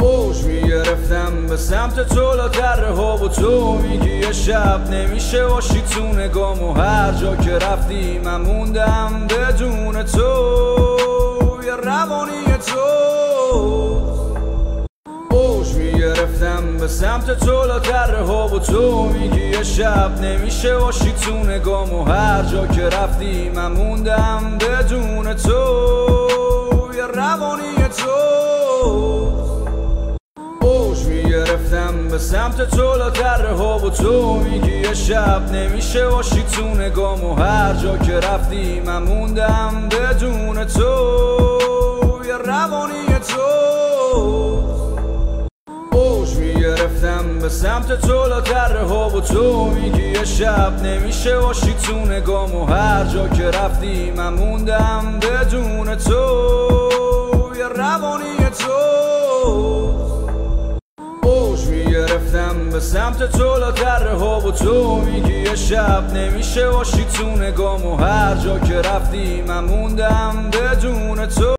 اوج میگرفتم به سمت تو لاتره ها و تو میگی یه شب نمیشه باشی تو نگام و هر جا که رفتی من موندم بدون تو یه روانی تو. اوج میگرفتم به سمت تو لاتره ها و تو میگی یه شب نمیشه باشی تو نگام و هر جا که رفتی من موندم بدون تو یه روانی تو. اوج میگرفتم به سمت تو لاتره ها و تو میگی یه شب نمیشه باشی تو نگام و هر جا که رفتی من موندم بدون تو یه روانی تو. اوج میگرفتم به سمت تو لاتره ها و تو میگی یه شب نمیشه باشی تو نگام و هر جا که رفتی من موندم بدون تو یه روانی تو. اوج میگرفتم به سمت تو لاتره ها و تو میگی یه شب نمیشه باشی تو نگام و هر جا که رفتی من موندم بدون تو.